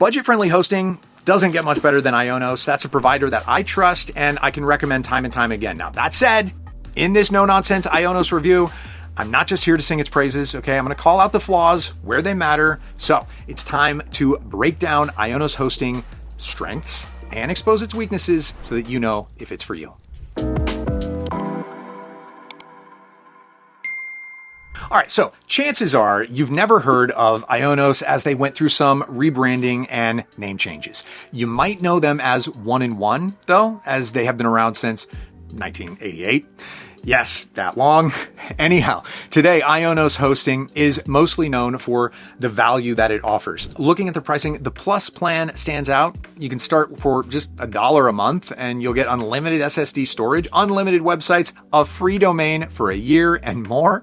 Budget-friendly hosting doesn't get much better than IONOS. That's a provider that I trust and I can recommend time and time again. Now, that said, in this no-nonsense IONOS review, I'm not just here to sing its praises, okay? I'm going to call out the flaws where they matter. So it's time to break down IONOS hosting strengths and expose its weaknesses so that you know if it's for you. All right, so chances are you've never heard of IONOS as they went through some rebranding and name changes. You might know them as 1-in-1, though, as they have been around since 1988. Yes, that long. Anyhow, today IONOS hosting is mostly known for the value that it offers. Looking at the pricing, the Plus plan stands out. You can start for just $1 a month and you'll get unlimited SSD storage, unlimited websites, a free domain for a year, and more.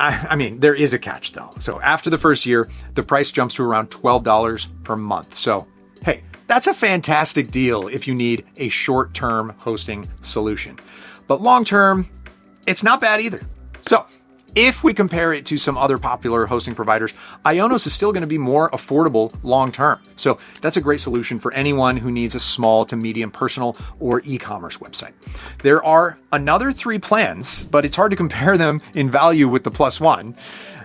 I mean, there is a catch though. So after the first year, the price jumps to around $12 per month. So, hey, that's a fantastic deal if you need a short-term hosting solution. But long-term, it's not bad either. So if we compare it to some other popular hosting providers, IONOS is still going to be more affordable long-term. So that's a great solution for anyone who needs a small to medium personal or e-commerce website. There are another 3 plans, but it's hard to compare them in value with the Plus one.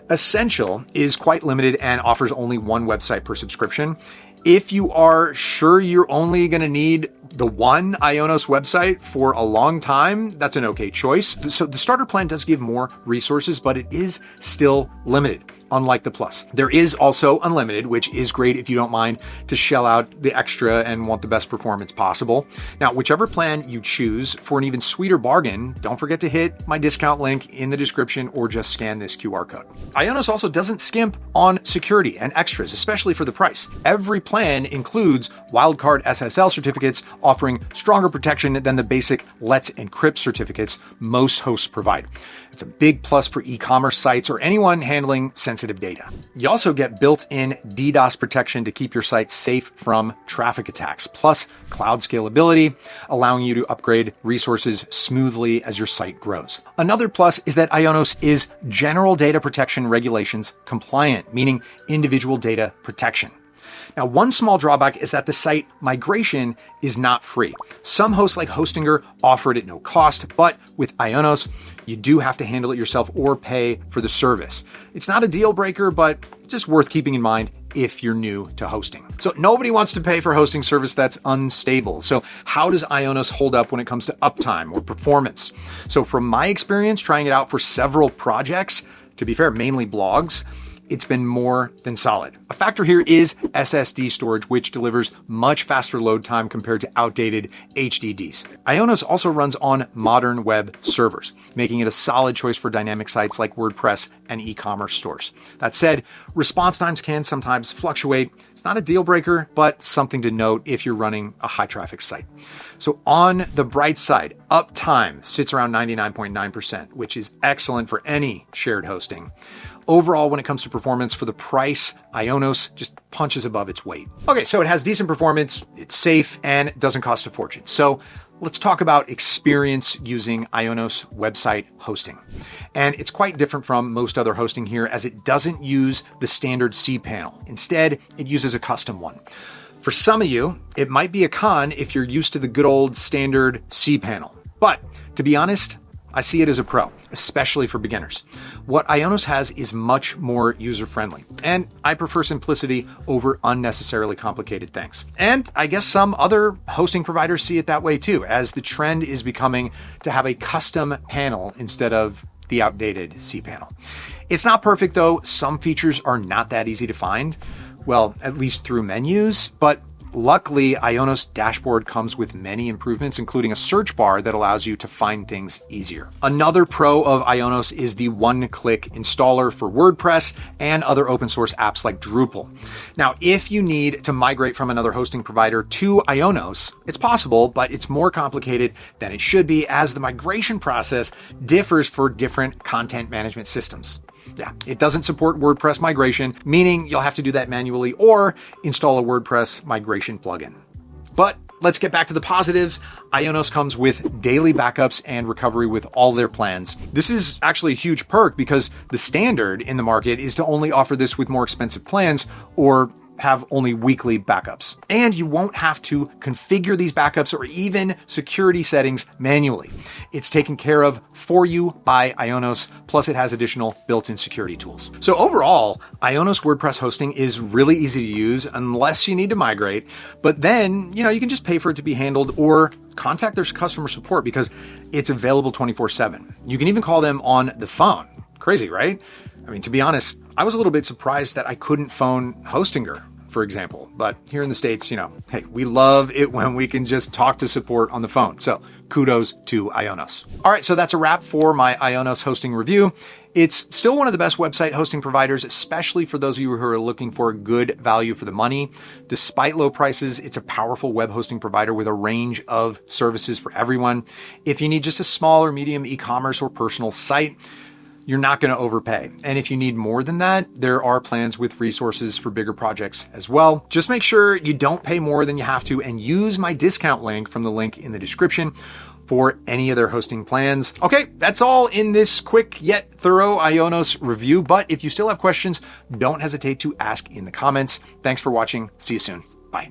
Essential is quite limited and offers only 1 website per subscription. If you are sure you're only going to need the one IONOS website for a long time, that's an okay choice. So the starter plan does give more resources, but it is still limited, unlike the Plus. There is also unlimited, which is great if you don't mind to shell out the extra and want the best performance possible. Now, whichever plan you choose, for an even sweeter bargain, don't forget to hit my discount link in the description or just scan this QR code. IONOS also doesn't skimp on security and extras, especially for the price. Every plan includes wildcard SSL certificates, offering stronger protection than the basic Let's Encrypt certificates most hosts provide. It's a big plus for e-commerce sites or anyone handling sensitive data. You also get built-in DDoS protection to keep your site safe from traffic attacks, plus cloud scalability, allowing you to upgrade resources smoothly as your site grows. Another plus is that IONOS is General Data Protection Regulations compliant, meaning individual data protection. Now, one small drawback is that the site migration is not free. Some hosts like Hostinger offer it at no cost, but with IONOS, you do have to handle it yourself or pay for the service. It's not a deal breaker, but just worth keeping in mind if you're new to hosting. So nobody wants to pay for hosting service that's unstable. So how does IONOS hold up when it comes to uptime or performance? So from my experience trying it out for several projects, to be fair, mainly blogs, it's been more than solid. A factor here is SSD storage, which delivers much faster load time compared to outdated HDDs. IONOS also runs on modern web servers, making it a solid choice for dynamic sites like WordPress and e-commerce stores. That said, response times can sometimes fluctuate. It's not a deal breaker, but something to note if you're running a high traffic site. So on the bright side, uptime sits around 99.9%, which is excellent for any shared hosting. Overall, when it comes to performance for the price, IONOS just punches above its weight. Okay, so it has decent performance, it's safe, and it doesn't cost a fortune. So let's talk about experience using IONOS website hosting. And it's quite different from most other hosting here, as it doesn't use the standard cPanel. Instead, it uses a custom one. For some of you, it might be a con if you're used to the good old standard cPanel. But to be honest, I see it as a pro, especially for beginners. What IONOS has is much more user-friendly, and I prefer simplicity over unnecessarily complicated things. And I guess some other hosting providers see it that way too, as the trend is becoming to have a custom panel instead of the outdated cPanel. It's not perfect though. Some features are not that easy to find, well, at least through menus, but luckily, IONOS dashboard comes with many improvements, including a search bar that allows you to find things easier. Another pro of IONOS is the one-click installer for WordPress and other open source apps like Drupal. Now, if you need to migrate from another hosting provider to IONOS, it's possible, but it's more complicated than it should be, as the migration process differs for different content management systems. Yeah, it doesn't support WordPress migration, meaning you'll have to do that manually or install a WordPress migration plugin. But let's get back to the positives. IONOS comes with daily backups and recovery with all their plans. This is actually a huge perk because the standard in the market is to only offer this with more expensive plans or have only weekly backups. And you won't have to configure these backups or even security settings manually. It's taken care of for you by IONOS, plus it has additional built-in security tools. So overall, IONOS WordPress hosting is really easy to use unless you need to migrate, but then, you can just pay for it to be handled or contact their customer support because it's available 24/7. You can even call them on the phone. Crazy, right? I mean, to be honest, I was a little bit surprised that I couldn't phone Hostinger, for example. But here in the States, hey, we love it when we can just talk to support on the phone. So kudos to IONOS. All right, so that's a wrap for my IONOS hosting review. It's still one of the best website hosting providers, especially for those of you who are looking for a good value for the money. Despite low prices, it's a powerful web hosting provider with a range of services for everyone. If you need just a small or medium e-commerce or personal site, you're not going to overpay. And if you need more than that, there are plans with resources for bigger projects as well. Just make sure you don't pay more than you have to and use my discount link from the link in the description for any of their hosting plans. Okay, that's all in this quick yet thorough IONOS review. But if you still have questions, don't hesitate to ask in the comments. Thanks for watching. See you soon. Bye.